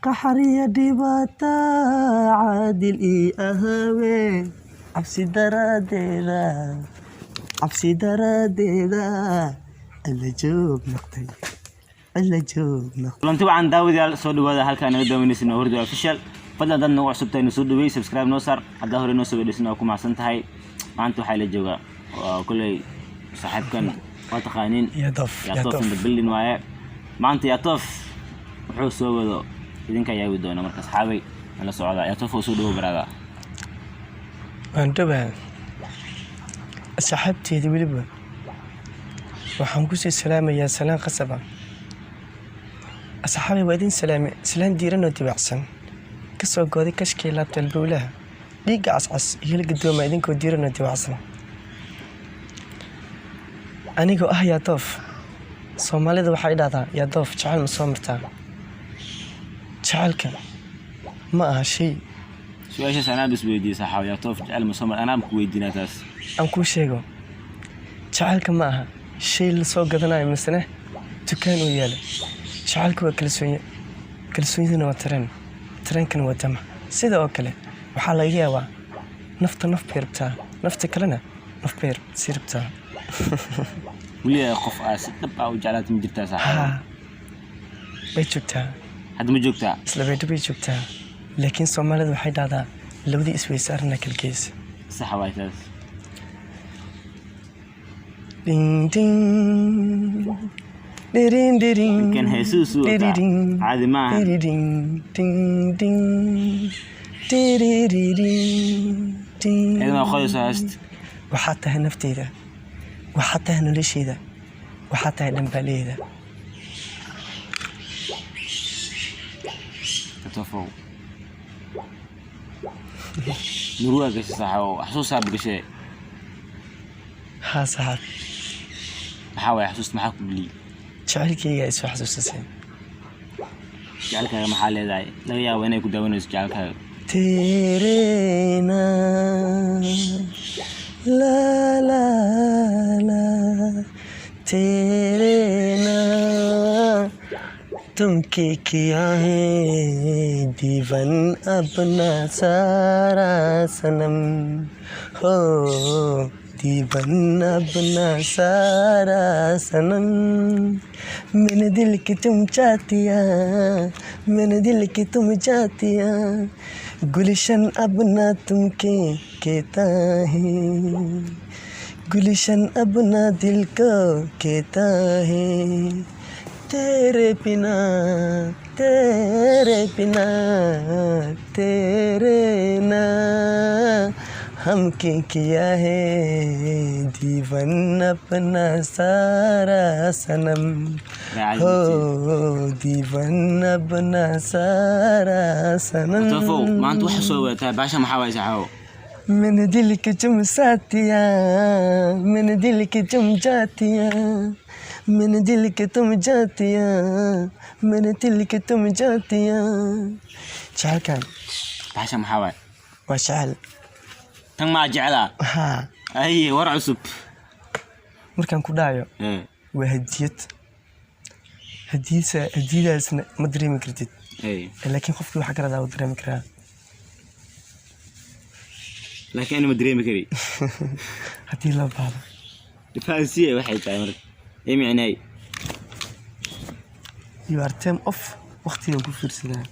qaxariya dhibata caadil ii ahaween cabsi daradeeda alla joog noqday kulanti wacan daawadayaal soo dhawaada halkaan naga daawaynaysan Hurdo Official fadlan dad nagu cusubtay inuu soo dhaweey subscribe noo saar hadda hore noo soo dhigaysan ku macsan tahay maanta waxa la jooga kulay saaxiibkan waa taqaaniin Yatof in the building waaye maanta Yatof wuxuu soo wado idinka ayaa wadi doona marka saxaabay la socda Yatof oo soo dhawo barada andaba saxaabteedii waliba waxaan ku sii salaamayaa salaan qasaba asxaabay waadin salaan diiran oo dibacsan ka soo gooday kashkii laabta albowlaha dhiiga cascas iyo la gadooma idinkoo diiran oo dibacsan anigoo ah Yatof Soomaalida waxay dhahdaa Yatof jacayl ma soo martaa jacaylka ma aha shay su'aasha sanad isweydiin saxaab Yatof jacayl ma soo mar anaa ku weydiinaa taas aan ku sheego jacaylka ma aha shay la soo gadanayo misna dukaan u yaala jacaylku waa kalsooniduna waa tareenkana waa dama sida oo kale waxaa laga yaabaa nafta naf bay rabtaa nafta kalena naf bay sii rabtaa waliya qof aas dhab ah u jeclaad ma jirtaa saxaab bay joogtaa hadda ma joogtaa isla bay joogtaa laakiin Soomaalida waxay dhahdaa labadii isweysaarna kalgees saxaabay taas ding ding dirin kan Jesus caadi ma ding ding ding ayna qoys haast waxaa tahay nafteyda waxaa tahay nolosheyda waxaa tahay dhanbaaleeda Yatof nuruga gashay saxaabo xasuusaa bigashay haa saxaab maxaa way xasuus maxaa ku geli jacaylkayga ay soo xasuusasay jacaylkaaga maxaa leedahay laga yaabo inay ku daawanayso jacaylkaaga teerena la la la teerena तुमके किया है दीवान अपना सारा सनम हो दीवान अपना सारा सनम मैंने दिल की तुम चाहतिया मैंने दिल की तुम चाहतिया गुलशन अपना तुमके कहता है गुलशन अपना दिल को कहता है तेरे बिना तेरे ना हम किया है दीवान अपना सारा सनम हो दीवान अपना सारा सनम Yatof maanta waxa soo wataa baasha maxaa way saxaabo मैंने दिल के तुम साथिया मैंने दिल के तुम जातिया मैंने दिल के तुम जातिया मैंने दिल के तुम जातिया jacaylkan baasha maxaa way waa jacayl tan ma jeclaa haa ay war cusub markaan ku dhahayo waa hadiyadaasna ma dareemi kartid laakiin qofkii waxa kala daa dareemi karaa laakiin ma dareemi kari haddii la baado faansiye waxay tahay marka micnay you are time off waqtigan ku fiirsadaa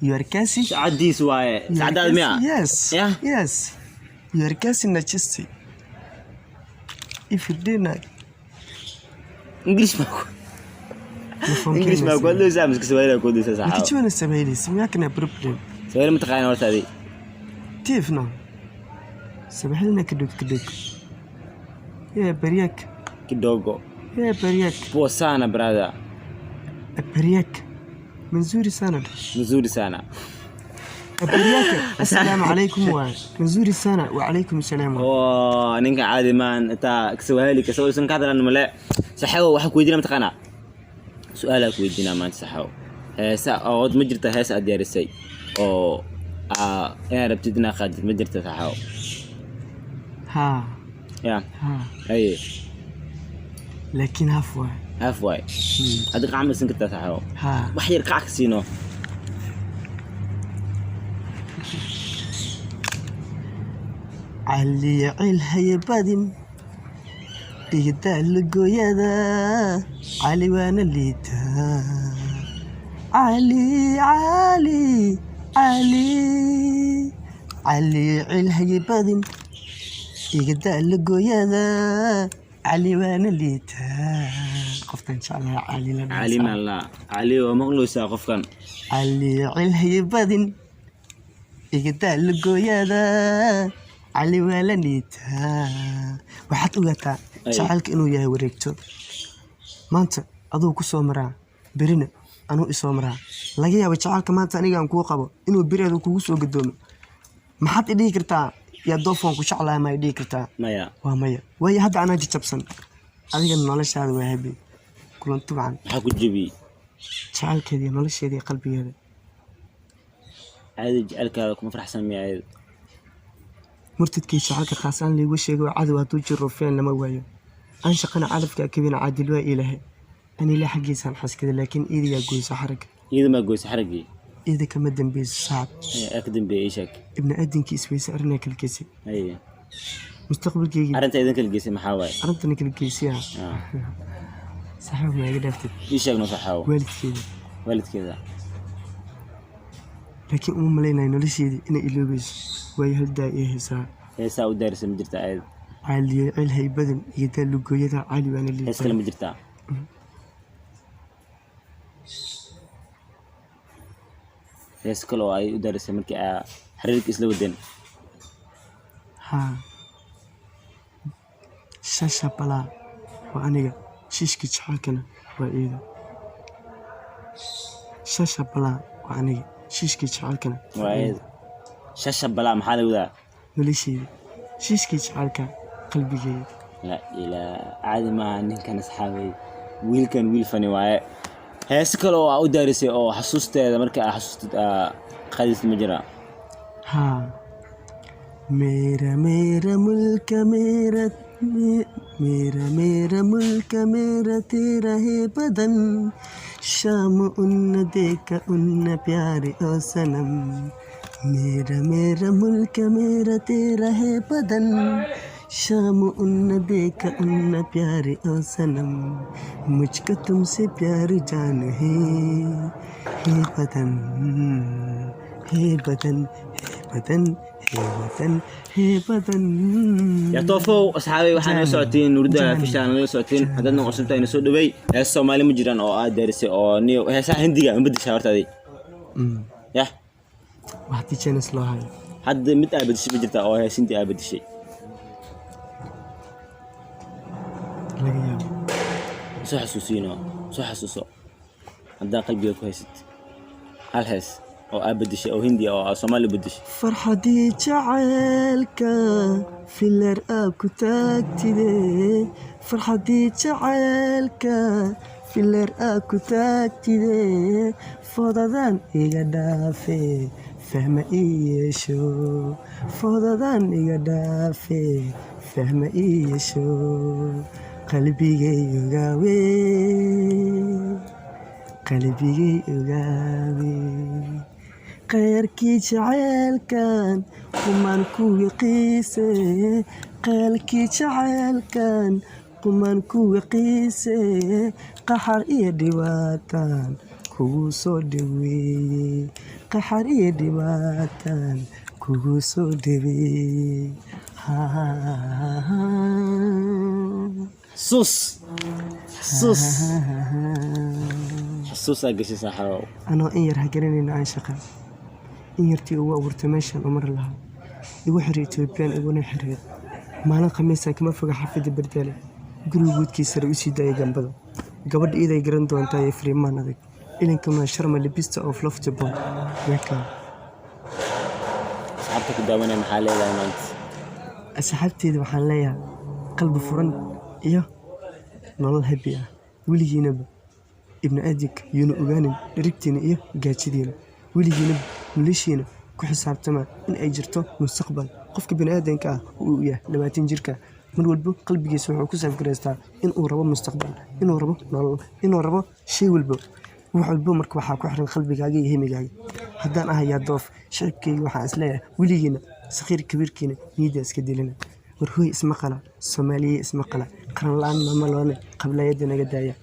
you are kasi saacadiis waaye saacadaad miya yes you are kasi najasti if you deny English ma ku hadlo saamis ka sawirada ku dhisa saxaabo kichwana sameeyay miyaa kana problem sawir ma taqaan horta adi tiifna sabaxdina kadug bariyak kidogo bariyak poa sana brother bariyak منزوري سنة bariyak السلام عليكم منزوري سنة وعليكم السلام ninka caadi maan ta kasawali kasawaysan ka hadalna male saxaabo waxa ku weydiina mataqana su'aala ku weydiina maanta saxaabo heesa oo ma jirta heesa aad yaarisay oo inaad rabtid inaad qaadid ma jirta saxaabo ها اي لكن هافواي هذا قاعد مسكت تاعو واحد يركعك سينو cali cilhaye badin igadaal gooyada cali waana liitaa cali cilhaye badin igadaal gooyada cali waana liitaa qoftan jeclaha cali la علي ما لا علي ومغلوسة قفكان cali cilhaye badin igadaal gooyada cali waa la liitaa waxaad ogaataa jacaylka inuu yahay wareegto maanta aduu ku soo maraa berina anuu isoo maraa laga yaabo jacaylka maanta anigaan kuu qabo inuu bereedu kugu soo gadoomo maxaad idhihi kartaa yaa doofoon ku jeclaha ma idhihi kartaa مايا waa maya waayo hadda anaa jajabsan adigana noloshaada waa habi kulanti wacan حكو جبي jacaylkeedii nolosheedii qalbigeeda عادي جعلك كم فرح سمي عادي murtadkii jacaylka khaasaan liigu sheegay oo cadow hadduu jiro feen lama waayo aan shaqana calafka kabina caadil waa ilaahay anila xaggiisaan xaskada laakiin iidiyaa goyso xaragga إذا ما قوس حرقي iida kama dambeyso sacab أقدم بإيشك ibni aadinkiis weyse arrinaa kala geysay أي mustaqbalkeygii أنت إذا كل جسم محاوي arrintana kala geysiyaa saxaab ma iga dhaaftid إيشك نص حاو waalidkeeda ولد كذا laakiin uma malaynayo nolosheedii inay iloobayso waayo haldaa ii haysaa هي ساو دارس مجرتا عادي caaliye cilhay badan iyo daalugooyada cali waana هي liitaa سكلا مجرتا هي سكلا أي دارس مركي حريرك إسلام الدين haa shasha balaa waa aniga shiishkii jacaylkana waa iida shasha balaa waa aniga shiishkii jacaylkana وعيد شاشة بلا محل وذا nolosheeda shiishkii jacaylka qalbigeeda لا إلى عادي ما إن كان أصحابي ويل كان ويل فني وعي هي سكلا أو دارس أو حسوست هذا مركي حسوست خالد المجرى haa मेरा मुल्क मेरा मुल्क मेरा तेरा है बदन शाम उन्न देखा उन्न प्यारे ओ सनम मेरा मुल्क मेरा तेरा है बदन शाम उन्न देखा उन्न प्यारे ओ सनम मुझको तुमसे प्यार जान है बदन हे बदन हे बदन हे बदन हे बदन يا طوفو أصحابي وحنا ساعتين وردا في شان لنا ساعتين هذا نقصد تاني سود دبي هي الصومالي مجران أو دارسي أو نيو هي ساعة هندية من بدي شاورت هذه يا waxtii jeenis loo hayo حد متى بدي شيء بجرتا أو هي سنتي بدي شيء laga yaabo سو حسوسينه سو حسوسه هذا قلبي كويست هالهس أو أبدي شيء أو هندي أو صومالي بدي شيء farxadii jacaylka filar aab ku taagtide farxadii jacaylka filar aab ku taagtide fodadan iga dhaafe fahma ii yeesho fodadan iga dhaafe fahma ii yeesho qalbigay ogaawe qalbigay ogaawe qeyrkii jacaylkan qumaan ku wiqiise qeylkii jacaylkan qumaan ku wiqiise qaxar iyo dhibaatan kugu soo dhaweeye qaxar iyo dhibaatan kugu soo dhaweeye سوس سوس حسوس أقشي صحراو anoo in yar ha garanayna aan shaqa in yartii ugu abuurtay meeshan u mari lahaa igu xiray etoobiyaan iguna xiray maalin khamiisa kama foga xafida bardaale guriga guudkiisa sare u sii daayay gambada gabadha iiday garan doontaa ee firimaan adag ilankuna sharma libista of loftable meeka صاحبتك داونا محل إذا ما أنت asxaabteeda waxaan leeyahay qalbi furan iyo nolol habi ah weligiinaba ibni aadinka yuuna ogaanin dherigtiina iyo gaajadiina weligiinaba noloshiina ku xisaabtama in ay jirto mustaqbal qofka bini aadanka ah uu yahay 20 jirka mar walba qalbigiisa wuxuu ku safgaraystaa inuu rabo mustaqbal inuu rabo nolol inuu rabo shay walba wax walba marka waxaa ku xiran qalbigaaga iyo himigaaga haddaan ahayaa doof shacabkeyga waxaan isleeyahay weligiina saqiir kabiirkiina niyadda iska dilina war hooy isma qala Soomaaliya isma qala qaran la'aan ma loone qablayada naga daaya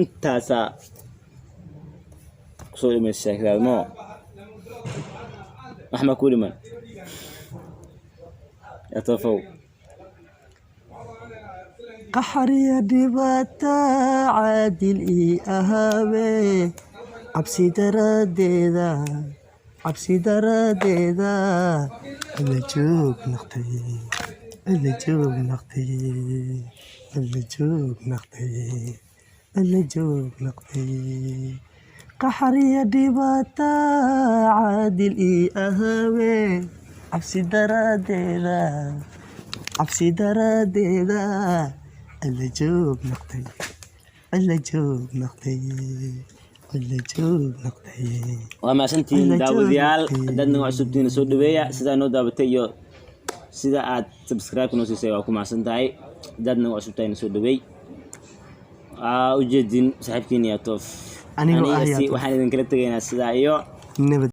intaasa kusoo dhimaysa sheekadaada moo wax ma ku dhiman yaa toofow qaxariya dhibata caadil ii ahaabe cabsi daradeeda alla joog naqtay qaxariya dhibata caadil ii ahaabe cabsi daradeeda alla joog naqtay waa maasantiin daawadayaal haddaad naga cusubtiina soo dhaweeya sidaa noo daabatay iyo sida aad subscribe noo siisay waa ku mahadsan tahay haddaad naga cusubtahayna soo dhaweey ujeedin saaxiibkiin yaa toof Anigoo ah Yaa Toof. waxaan idin kala tegaynaa sidaa iyo nabad